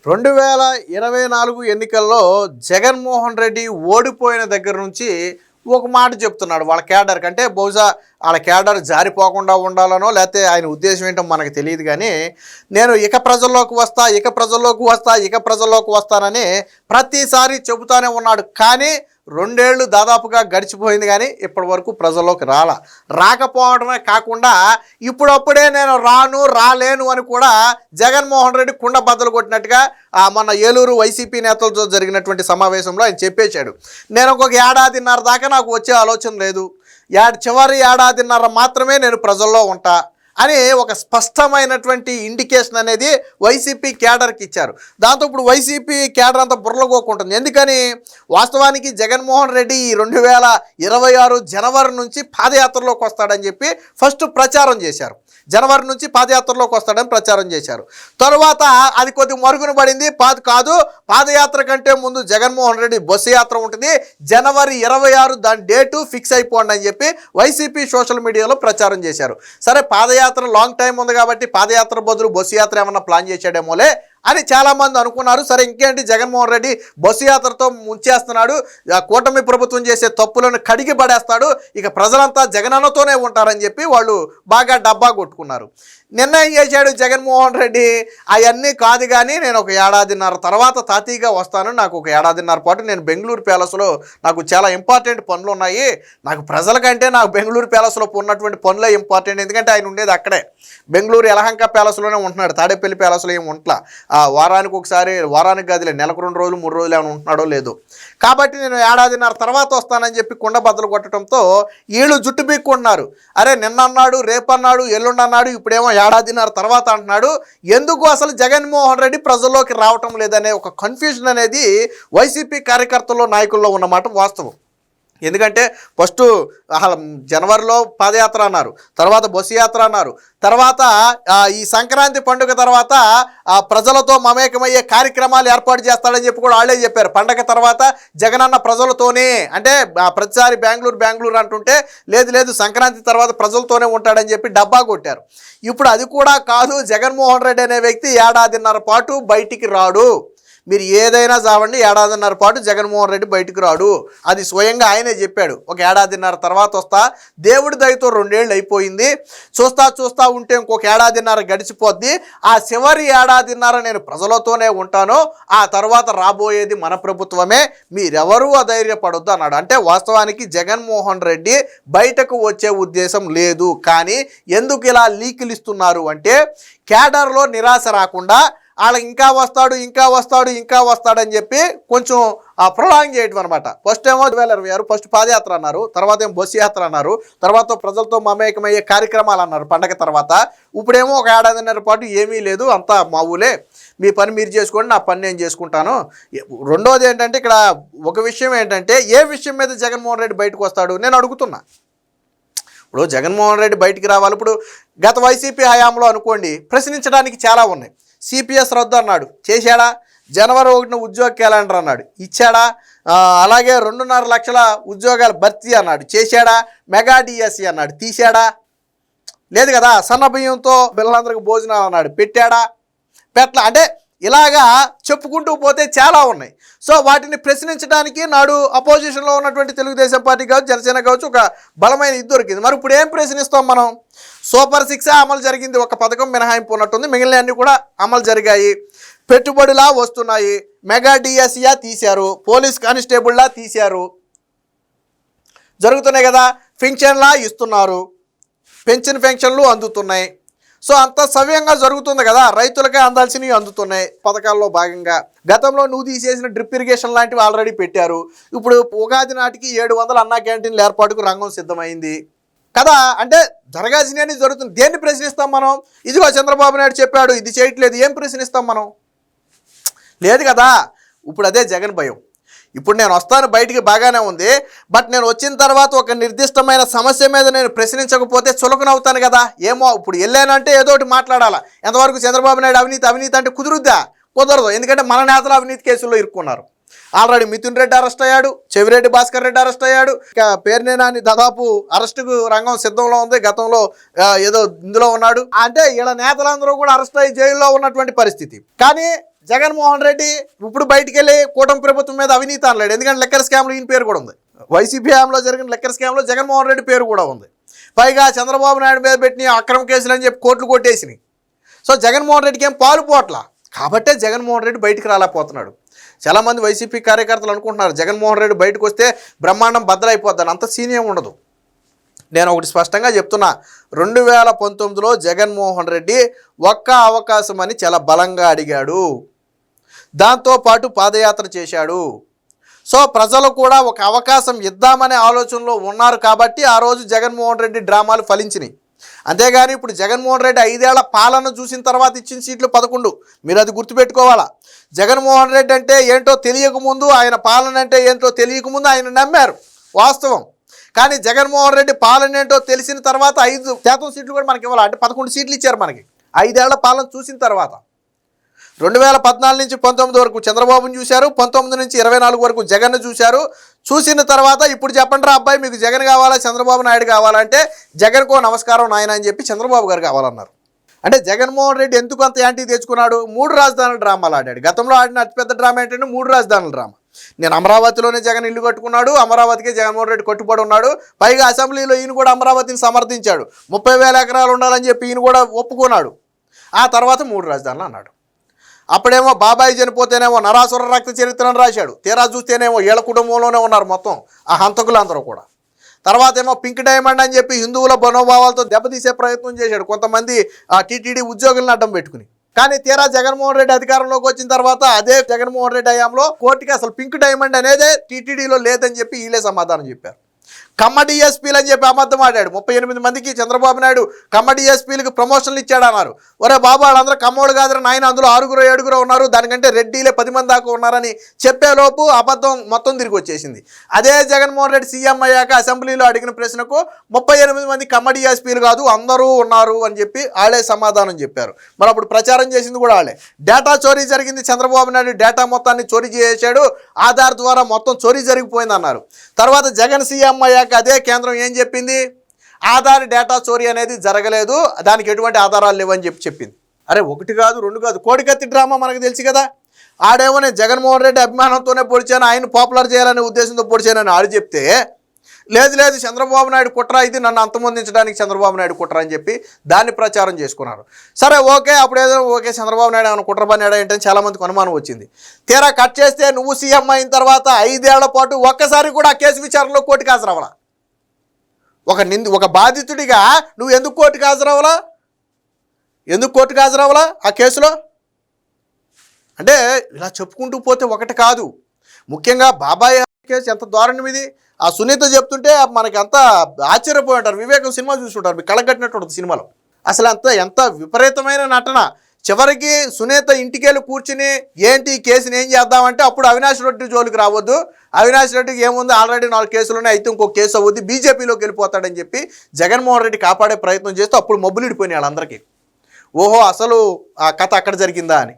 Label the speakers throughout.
Speaker 1: 2024 ఎన్నికల్లో జగన్మోహన్ రెడ్డి ఓడిపోయిన దగ్గర నుంచి ఒక మాట చెప్తున్నాడు వాళ్ళ క్యాడర్ కంటే బహుశా వాళ్ళ క్యాడర్ జారిపోకుండా ఉండాలనో లేకపోతే ఆయన ఉద్దేశం ఏంటో మనకు తెలియదు కానీ నేను ఇక ప్రజల్లోకి వస్తానని ప్రతిసారి చెబుతానే ఉన్నాడు. కానీ 2 ఏళ్ళు దాదాపుగా గడిచిపోయింది కానీ ఇప్పటి వరకు ప్రజల్లోకి రాకపోవడమే కాకుండా ఇప్పుడప్పుడే నేను రాలేను అని కూడా జగన్మోహన్ రెడ్డి కుండ బద్దలు కొట్టినట్టుగా మన ఏలూరు వైసీపీ నేతలతో జరిగినటువంటి సమావేశంలో ఆయన చెప్పేశాడు. నేను ఒక ఏడాదిన్నర దాకా నాకు వచ్చే ఆలోచన లేదు, చివరి ఏడాదిన్నర మాత్రమే నేను ప్రజల్లో ఉంటా అని ఒక స్పష్టమైనటువంటి ఇండికేషన్ అనేది వైసీపీ క్యాడర్కి ఇచ్చారు. దాంతో ఇప్పుడు వైసీపీ క్యాడర్ అంతా బుర్రగోకుంటుంది. ఎందుకని వాస్తవానికి జగన్మోహన్ రెడ్డి 2026 జనవరి నుంచి పాదయాత్రలోకి వస్తాడని చెప్పి ఫస్ట్ ప్రచారం చేశారు. జనవరి నుంచి పాదయాత్రలోకి వస్తాడని ప్రచారం చేశారు. తర్వాత అది కొద్ది మరుగున పడింది. పాదయాత్ర కంటే ముందు జగన్మోహన్ రెడ్డి బస్సు యాత్ర ఉంటుంది, జనవరి 26 దాని డేటు ఫిక్స్ అయిపోండి అని చెప్పి వైసీపీ సోషల్ మీడియాలో ప్రచారం చేశారు. సరే పాదయాత్ర లాంగ్ టైం ఉంది కాబట్టి పాదయాత్ర బదులు బస్సు యాత్ర ఏమన్నా ప్లాన్ చేశాడేమోలే అని చాలామంది అనుకున్నారు. సరే ఇంకేంటి జగన్మోహన్ రెడ్డి బస్సు యాత్రతో ముంచేస్తున్నాడు, కూటమి ప్రభుత్వం చేసే తప్పులను కడిగి పడేస్తాడు, ఇక ప్రజలంతా జగనన్నతోనే ఉంటారని చెప్పి వాళ్ళు బాగా డబ్బా కొట్టుకున్నారు. నిర్ణయం చేశాడు జగన్మోహన్ రెడ్డి, అవన్నీ కాదు కానీ నేను ఒక ఏడాదిన్నర తర్వాత తాతీగా వస్తాను, నాకు ఒక ఏడాదిన్నర పాటు నేను బెంగళూరు ప్యాలెస్లో నాకు చాలా ఇంపార్టెంట్ పనులు ఉన్నాయి, నాకు ప్రజల కంటే నాకు బెంగళూరు ప్యాలెస్లో ఉన్నటువంటి పనులే ఇంపార్టెంట్. ఎందుకంటే ఆయన ఉండేది అక్కడే బెంగళూరు యలహంక ప్యాలెస్లోనే ఉంటున్నాడు, తాడేపల్లి ప్యాలెస్లో ఏమి ఉంట్లా. వారానికి గదిలే, నెలకు 2 రోజులు 3 రోజులు ఏమైనా ఉంటున్నాడో లేదు. కాబట్టి నేను ఏడాదిన్నర తర్వాత వస్తానని చెప్పి కుండ బద్దలు కొట్టడంతో వీళ్ళు జుట్టు బీక్కుంటున్నారు. అరే నిన్నన్నాడు, రేపన్నాడు, ఎల్లుండన్నాడు, ఇప్పుడేమో ఏడాదిన్నర తర్వాత అంటున్నాడు. ఎందుకు అసలు జగన్మోహన్ రెడ్డి ప్రజల్లోకి రావటం లేదనే ఒక కన్ఫ్యూజన్ అనేది వైసీపీ కార్యకర్తల్లో నాయకుల్లో ఉన్నమాట వాస్తవం. ఎందుకంటే ఫస్ట్ జనవరిలో పాదయాత్ర అన్నారు, తర్వాత బస్సు యాత్ర అన్నారు, తర్వాత ఈ సంక్రాంతి పండుగ తర్వాత ప్రజలతో మమేకమయ్యే కార్యక్రమాలు ఏర్పాటు చేస్తాడని చెప్పి కూడా వాళ్ళే చెప్పారు. పండగ తర్వాత జగనన్న ప్రజలతోనే, అంటే ప్రతిసారి బెంగళూరు అంటుంటే లేదు సంక్రాంతి తర్వాత ప్రజలతోనే ఉంటాడని చెప్పి డబ్బా కొట్టారు. ఇప్పుడు అది కూడా కాదు, జగన్మోహన్ రెడ్డి అనే వ్యక్తి ఏడాదిన్నర పాటు బయటికి రాడు, మీరు ఏదైనా చావండి, ఏడాదిన్నర పాటు జగన్మోహన్ రెడ్డి బయటకు రాడు, అది స్వయంగా ఆయనే చెప్పాడు. ఒక ఏడాదిన్నర తర్వాత వస్తా, దేవుడి దయతో 2 ఏళ్ళు అయిపోయింది, చూస్తా ఉంటే ఇంకొక ఏడాదిన్నర గడిచిపోద్ది, ఆ చివరి ఏడాదిన్నర నేను ప్రజలతోనే ఉంటాను, ఆ తర్వాత రాబోయేది మన ప్రభుత్వమే, మీరెవరూ అధైర్యపడొద్దు అన్నాడు. అంటే వాస్తవానికి జగన్మోహన్ రెడ్డి బయటకు వచ్చే ఉద్దేశం లేదు. కానీ ఎందుకు ఇలా లీకులు ఇస్తున్నారు అంటే క్యాడర్లో నిరాశ రాకుండా వాళ్ళకి ఇంకా వస్తాడని చెప్పి కొంచెం ప్రొలాంగ్ చేయటం అనమాట. ఫస్ట్ ఏమో 2026 ఫస్ట్ పాదయాత్ర అన్నారు, తర్వాత ఏమో బస్సు యాత్ర అన్నారు, తర్వాత ప్రజలతో మమేకమయ్యే కార్యక్రమాలు అన్నారు పండగ తర్వాత. ఇప్పుడేమో ఒక ఏడాదిన్నర పాటు ఏమీ లేదు, అంతా మామూలే, మీ పని మీరు చేసుకోండి, నా పని నేను చేసుకుంటాను. రెండోది ఏంటంటే ఇక్కడ ఒక విషయం ఏంటంటే, ఏ విషయం మీద జగన్మోహన్ రెడ్డి బయటకు వస్తాడు నేను అడుగుతున్నా. ఇప్పుడు జగన్మోహన్ రెడ్డి బయటికి రావాలి. ఇప్పుడు గత వైసీపీ హయాంలో అనుకోండి ప్రశ్నించడానికి చాలా ఉన్నాయి. సిపిఎస్ రద్దు అన్నాడు, చేశాడా? జనవరి 1న ఉద్యోగ క్యాలెండర్ అన్నాడు, ఇచ్చాడా? అలాగే 2.5 లక్షల ఉద్యోగాల భర్తీ అన్నాడు, చేశాడా? మెగా డిఎస్సి అన్నాడు, తీశాడా? లేదు కదా. సన్న బియ్యంతో పిల్లలందరికీ భోజనాలు అన్నాడు, పెట్టాడా? అంటే ఇలాగా చెప్పుకుంటూ పోతే చాలా ఉన్నాయి. సో వాటిని ప్రశ్నించడానికి నాడు అపోజిషన్లో ఉన్నటువంటి తెలుగుదేశం పార్టీ కావచ్చు, జనసేన కావచ్చు, ఒక బలమైన ఇది దొరికింది. మరి ఇప్పుడు ఏం ప్రశ్నిస్తాం మనం? సూపర్ 6 అమలు జరిగింది, ఒక పథకం మినహాయింపు ఉన్నట్టుంది, మిగిలిన అన్ని కూడా అమలు జరిగాయి, పెట్టుబడులా వస్తున్నాయి, మెగా డిఎస్సియా తీశారు, పోలీస్ కానిస్టేబుల్లా తీశారు, జరుగుతున్నాయి కదా, పెన్షన్లా ఇస్తున్నారు, పెన్షన్లు అందుతున్నాయి. సో అంత సవ్యంగా జరుగుతుంది కదా, రైతులకే అందాల్సినవి అందుతున్నాయి పథకాల్లో భాగంగా. గతంలో నువ్వు తీసేసిన డ్రిప్ ఇరిగేషన్ లాంటివి ఆల్రెడీ పెట్టారు. ఇప్పుడు ఉగాది నాటికి 700 అన్నా క్యాంటీన్ల ఏర్పాటుకు రంగం సిద్ధమైంది కదా. అంటే జరగాల్సినవి జరుగుతుంది. దేన్ని ప్రశ్నిస్తాం మనం? ఇదిగో చంద్రబాబు నాయుడు చెప్పాడు, ఇది చేయట్లేదు, ఏం ప్రశ్నిస్తాం మనం? లేదు కదా. ఇప్పుడు అదే జగన్ భయం. ఇప్పుడు నేను వస్తాను బయటికి బాగానే ఉంది, బట్ నేను వచ్చిన తర్వాత ఒక నిర్దిష్టమైన సమస్య మీద నేను ప్రశ్నించకపోతే చులకనవుతాను కదా. ఏమో ఇప్పుడు వెళ్ళానంటే ఏదో ఒకటి మాట్లాడాలా. ఎంతవరకు చంద్రబాబు నాయుడు అవినీతి అంటే కుదురుద్దా? కుదరదు. ఎందుకంటే మన నేతలు అవినీతి కేసుల్లో ఇరుక్కున్నారు. ఆల్రెడీ మిథున్ రెడ్డి అరెస్ట్ అయ్యాడు, చెవిరెడ్డి భాస్కర్ రెడ్డి అరెస్ట్ అయ్యాడు, పేర్నేనాని దాదాపు అరెస్టుకు రంగం సిద్ధంలో ఉంది, గతంలో ఏదో ఇందులో ఉన్నాడు. అంటే ఇలా నేతలందరూ కూడా అరెస్ట్ అయ్యి జైల్లో ఉన్నటువంటి పరిస్థితి. కానీ జగన్మోహన్ రెడ్డి ఇప్పుడు బయటికి వెళ్ళి కూటమి ప్రభుత్వం మీద అవినీతి అనలేడు, ఎందుకంటే లెక్కర్ స్కామ్లో ఈయన పేరు కూడా ఉంది. వైసీపీ హయాంలో జరిగిన లెక్కర్ స్కామ్లో జగన్మోహన్ రెడ్డి పేరు కూడా ఉంది. పైగా చంద్రబాబు నాయుడు మీద పెట్టిన అక్రమ కేసులు అని చెప్పి కోర్టులు కొట్టేసినాయి. సో జగన్మోహన్ రెడ్డికి ఏం పాలు పోట్ల, కాబట్టే జగన్మోహన్ రెడ్డి బయటికి రాలేకపోతున్నాడు. చాలామంది వైసీపీ కార్యకర్తలు అనుకుంటున్నారు జగన్మోహన్ రెడ్డి బయటకు వస్తే బ్రహ్మాండం బద్దలైపోద్దని. అంత సీనియం ఉండదు. నేను ఒకటి స్పష్టంగా చెప్తున్నా, 2019లో జగన్మోహన్ రెడ్డి ఒక్క అవకాశం అని చాలా బలంగా అడిగాడు, దాంతోపాటు పాదయాత్ర చేశాడు. సో ప్రజలు కూడా ఒక అవకాశం ఇద్దామనే ఆలోచనలో ఉన్నారు కాబట్టి ఆ రోజు జగన్మోహన్ రెడ్డి డ్రామాలు ఫలించినాయి. అంతేగాని ఇప్పుడు జగన్మోహన్ రెడ్డి 5 ఏళ్ల పాలన చూసిన తర్వాత ఇచ్చిన సీట్లు 11. మీరు అది గుర్తుపెట్టుకోవాలా. జగన్మోహన్ రెడ్డి అంటే ఏంటో తెలియకముందు, ఆయన పాలన అంటే ఏంటో తెలియకముందు ఆయన నమ్మారు, వాస్తవం. కానీ జగన్మోహన్ రెడ్డి పాలన ఏంటో తెలిసిన తర్వాత 5% సీట్లు కూడా మనకి ఇవ్వాలి, అంటే 11 సీట్లు ఇచ్చారు మనకి 5 ఏళ్ల పాలన చూసిన తర్వాత. 2014 నుంచి 19 వరకు చంద్రబాబుని చూశారు, 19 నుంచి 24 వరకు జగన్ను చూశారు. చూసిన తర్వాత ఇప్పుడు చెప్పండి రా అబ్బాయి, మీకు జగన్ కావాలా చంద్రబాబు నాయుడు కావాలంటే జగన్కో నమస్కారం నాయన అని చెప్పి చంద్రబాబు గారు కావాలన్నారు. అంటే జగన్మోహన్ రెడ్డి ఎందుకు అంత యాంటీ తెచ్చుకున్నాడు? 3 రాజధానుల డ్రామాలు ఆడాడు. గతంలో ఆడిన అతిపెద్ద డ్రామా ఏంటంటే 3 రాజధానుల డ్రామా. నేను అమరావతిలోనే జగన్ ఇల్లు కట్టుకున్నాడు, అమరావతికే జగన్మోహన్ రెడ్డి కట్టుబడి ఉన్నాడు. పైగా అసెంబ్లీలో ఈయన కూడా అమరావతిని సమర్థించాడు, 30,000 ఎకరాలు ఉండాలని చెప్పి ఈయన కూడా ఒప్పుకున్నాడు. ఆ తర్వాత 3 రాజధానులు అన్నాడు. అప్పుడేమో బాబాయి చనిపోతేనేమో నరాసుర రక్త చరిత్రను రాశాడు, తీరా చూస్తేనేమో ఏళ్ళ కుటుంబంలోనే ఉన్నారు మొత్తం ఆ హంతకులందరూ కూడా. తర్వాత ఏమో పింక్ డైమండ్ అని చెప్పి హిందువుల మనోభావాలతో దెబ్బతీసే ప్రయత్నం చేశాడు కొంతమంది టీటీడీ ఉద్యోగులను అడ్డం పెట్టుకుని. కానీ తీరా జగన్మోహన్ రెడ్డి అధికారంలోకి వచ్చిన తర్వాత అదే జగన్మోహన్ రెడ్డి హయాంలో కోర్టుకి అసలు పింక్ డైమండ్ అనేదే టీటీడీలో లేదని చెప్పి వీళ్ళే సమాధానం చెప్పారు. కమ్మ డిఎస్పీలు అని చెప్పి అబద్ధం ఆడాడు. 38 మందికి చంద్రబాబు నాయుడు కమ్మ డిఎస్పీలకు ప్రమోషన్లు ఇచ్చాడు అన్నారు. ఒరే బాబు, వాళ్ళందరూ కమ్మోడు కాదు నాయన, అందులో 6-7 ఉన్నారు, దానికంటే రెడ్డిలే 10 మంది దాకా ఉన్నారని చెప్పేలోపు అబద్ధం మొత్తం తిరిగి వచ్చేసింది. అదే జగన్మోహన్ రెడ్డి సీఎం అయ్యాక అసెంబ్లీలో అడిగిన ప్రశ్నకు 38 మంది కమ్మ డిఎస్పీలు కాదు అందరూ ఉన్నారు అని చెప్పి వాళ్ళే సమాధానం చెప్పారు. మరి అప్పుడు ప్రచారం చేసింది కూడా వాళ్ళే. డేటా చోరీ జరిగింది, చంద్రబాబు నాయుడు డేటా మొత్తాన్ని చోరీ చేశాడు, ఆధార్ ద్వారా మొత్తం చోరీ జరిగిపోయింది అన్నారు. తర్వాత జగన్ సీఎం అయ్యాక అదే కేంద్రం ఏం చెప్పింది? ఆధార్ డేటా చోరీ అనేది జరగలేదు, దానికి ఎటువంటి ఆధారాలు లేవని చెప్పింది. అరే 1 కాదు 2 కాదు, కోడికత్తి డ్రామా మనకు తెలుసు కదా. ఆడేమో నేను జగన్మోహన్ రెడ్డి అభిమానంతోనే పొడిచాను, ఆయన పాపులర్ చేయాలనే ఉద్దేశంతో పొడిచానని ఆడు చెప్తే, లేదు చంద్రబాబు నాయుడు కుట్ర, ఇది నన్ను అంతమొందించడానికి చంద్రబాబు నాయుడు కుట్ర అని చెప్పి దాన్ని ప్రచారం చేసుకున్నారు. సరే ఓకే, అప్పుడేదో ఓకే చంద్రబాబు నాయుడు ఏమైనా కుట్ర పన్నాడా ఏంటని చాలామందికి అనుమానం వచ్చింది. తీరా కట్ చేస్తే నువ్వు సీఎం అయిన తర్వాత 5 ఏళ్ల పాటు ఒక్కసారి కూడా ఆ కేసు విచారణలో కోర్టుకు హాజరవ్వాలా. ఒక బాధితుడిగా నువ్వు ఎందుకు కోర్టుకు హాజరవ్వాలా ఆ కేసులో? అంటే ఇలా చెప్పుకుంటూ పోతే ఒకటి కాదు. ముఖ్యంగా బాబాయ్ కేసు ఎంత దారుణం ఇది. ఆ సునీత చెప్తుంటే మనకి అంతా ఆశ్చర్యపోయి ఉంటారు. వివేకం సినిమా చూస్తుంటారు, మీకు కళగట్టినట్టు ఉంటుంది సినిమాలో. అసలు ఎంత విపరీతమైన నటన. చివరికి సునీత ఇంటికెళ్ళి కూర్చుని ఏంటి ఈ కేసుని ఏం చేద్దామంటే అప్పుడు అవినాష్ రెడ్డి జోలికి రావద్దు, అవినాష్ రెడ్డికి ఏముంది ఆల్రెడీ 4 కేసులు ఉన్నాయి, అయితే ఇంకో కేసు అవుద్ది, బీజేపీలోకి వెళ్ళిపోతాడని చెప్పి జగన్మోహన్ రెడ్డి కాపాడే ప్రయత్నం చేస్తూ అప్పుడు మబ్బులిడిపోయినాయి వాళ్ళందరికీ. ఓహో అసలు ఆ కథ అక్కడ జరిగిందా అని.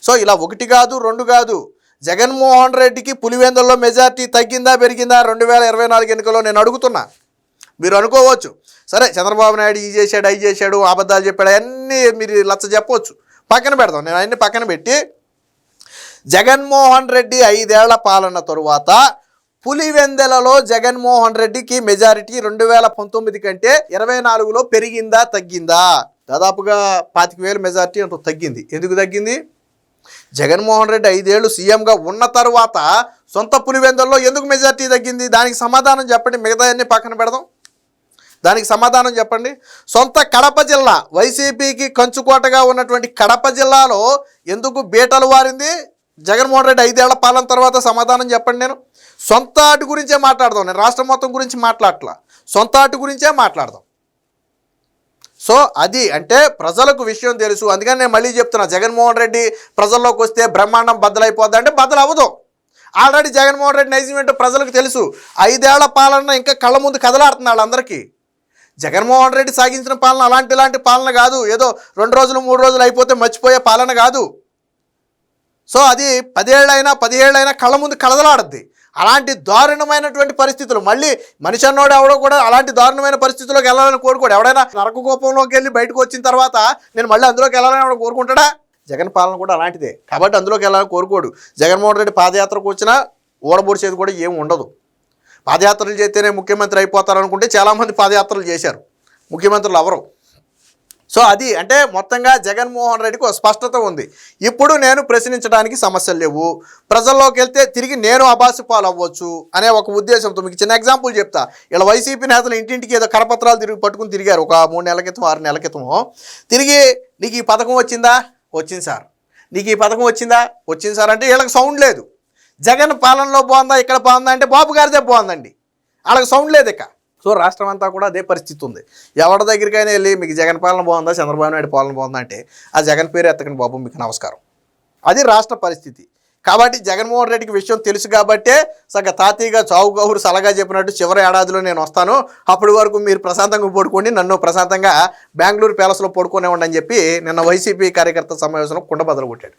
Speaker 1: సో ఇలా 1 కాదు 2 కాదు, జగన్మోహన్ రెడ్డికి పులివెందుల్లో మెజార్టీ తగ్గిందా పెరిగిందా 2024 ఎన్నికల్లో నేను అడుగుతున్నా. మీరు అనుకోవచ్చు సరే చంద్రబాబు నాయుడు ఈ చేశాడు అవి చేశాడు అబద్ధాలు చెప్పాడు అన్నీ మీరు లచ్చ చెప్పవచ్చు, పక్కన పెడదాం. నేను అన్నీ పక్కన పెట్టి జగన్మోహన్ రెడ్డి 5 ఏళ్ల పాలన తరువాత పులివెందులలో జగన్మోహన్ రెడ్డికి మెజారిటీ 2019 కంటే 24లో పెరిగిందా తగ్గిందా? దాదాపుగా 25,000 మెజారిటీ అంటూ తగ్గింది. ఎందుకు తగ్గింది? జగన్మోహన్ రెడ్డి 5 ఏళ్ళు సీఎంగా ఉన్న తర్వాత సొంత పులివెందుల్లో ఎందుకు మెజార్టీ తగ్గింది? దానికి సమాధానం చెప్పండి. మిగతా అన్ని పక్కన పెడదాం, దానికి సమాధానం చెప్పండి. సొంత కడప జిల్లా వైసీపీకి కంచుకోటగా ఉన్నటువంటి కడప జిల్లాలో ఎందుకు బీటలు వారింది జగన్మోహన్ రెడ్డి 5 ఏళ్ల పాలన తర్వాత? సమాధానం చెప్పండి. నేను సొంత ఆటు గురించే మాట్లాడదాం, నేను రాష్ట్రం మొత్తం గురించి మాట్లాడట్లా, సొంత ఆటు గురించే మాట్లాడదాం. సో అది అంటే ప్రజలకు విషయం తెలుసు. అందుకని నేను మళ్ళీ చెప్తున్నా, జగన్మోహన్ రెడ్డి ప్రజల్లోకి వస్తే బ్రహ్మాండం బద్దలైపోద్ది అంటే బద్దలు అవ్వదు. ఆల్రెడీ జగన్మోహన్ రెడ్డి నైజం ఏంటో ప్రజలకు తెలుసు. 5 ఏళ్ల పాలన ఇంకా కళ్ళ ముందు కదలాడుతుంది వాళ్ళందరికీ. జగన్మోహన్ రెడ్డి సాగించిన పాలన అలాంటి పాలన కాదు, ఏదో 2 రోజులు 3 రోజులు అయిపోతే మర్చిపోయే పాలన కాదు. సో అది 10 ఏళ్ళైనా కళ్ళ ముందు కదలాడద్ది. అలాంటి దారుణమైనటువంటి పరిస్థితులు మళ్ళీ మనిషి అన్నోడు ఎవడో కూడా అలాంటి దారుణమైన పరిస్థితుల్లోకి వెళ్ళాలని కోరుకోడు. ఎవడైనా నరక కోపంలోకి వెళ్ళి బయటకు వచ్చిన తర్వాత నేను మళ్ళీ అందులోకి వెళ్ళాలని ఎవడో కోరుకుంటాడా? జగన్ పాలన కూడా అలాంటిదే. కాబట్టి అందులోకి వెళ్ళాలని కోరుకోడు. జగన్మోహన్ రెడ్డి పాదయాత్రకు వచ్చినా ఓడబొడిచేది కూడా ఏం ఉండదు. పాదయాత్రలు చేస్తేనే ముఖ్యమంత్రి అయిపోతారు అనుకుంటే చాలామంది పాదయాత్రలు చేశారు, ముఖ్యమంత్రులు ఎవరు. సో అది అంటే మొత్తంగా జగన్మోహన్ రెడ్డికి ఒక స్పష్టత ఉంది. ఇప్పుడు నేను ప్రశ్నించడానికి సమస్యలు లేవు, ప్రజల్లోకి వెళ్తే తిరిగి నేను అబాసు పాలు అవ్వచ్చు అనే ఒక ఉద్దేశంతో మీకు చిన్న ఎగ్జాంపుల్ చెప్తా. ఇలా వైసీపీ నేతలు ఇంటింటికి ఏదో కరపత్రాలు పట్టుకుని తిరిగారు ఒక 3 నెలల క్రితం 6 నెలల క్రితమో. తిరిగి నీకు ఈ పథకం వచ్చిందా? వచ్చింది సార్. నీకు ఈ పథకం వచ్చిందా? వచ్చింది సార్ అంటే వీళ్ళకి సౌండ్ లేదు. జగన్ పాలనలో బాగుందా, ఇక్కడ బాగుందా అంటే బాబు గారిదే బాగుందండి, వాళ్ళకి సౌండ్ లేదు ఇక. సో రాష్ట్రం అంతా కూడా అదే పరిస్థితి ఉంది. ఎవరి దగ్గరికైనా వెళ్ళి మీకు జగన్ పాలన బాగుందా, చంద్రబాబు నాయుడు పాలన బాగుందా అంటే ఆ జగన్ పేరు ఎత్తకండి బాబు, మీకు నమస్కారం. అది రాష్ట్ర పరిస్థితి. కాబట్టి జగన్మోహన్ రెడ్డికి విషయం తెలుసు కాబట్టే సగ తాతీగా చావు గౌరు సలగా చెప్పినట్టు చివరి ఏడాదిలో నేను వస్తాను, అప్పటి వరకు మీరు ప్రశాంతంగా పడుకోండి, నన్ను ప్రశాంతంగా బెంగళూరు ప్యాలెస్లో పడుకునేవ్వండి అని చెప్పి నిన్న వైసీపీ కార్యకర్త సమావేశంలో కుండ బదలు కొట్టాడు.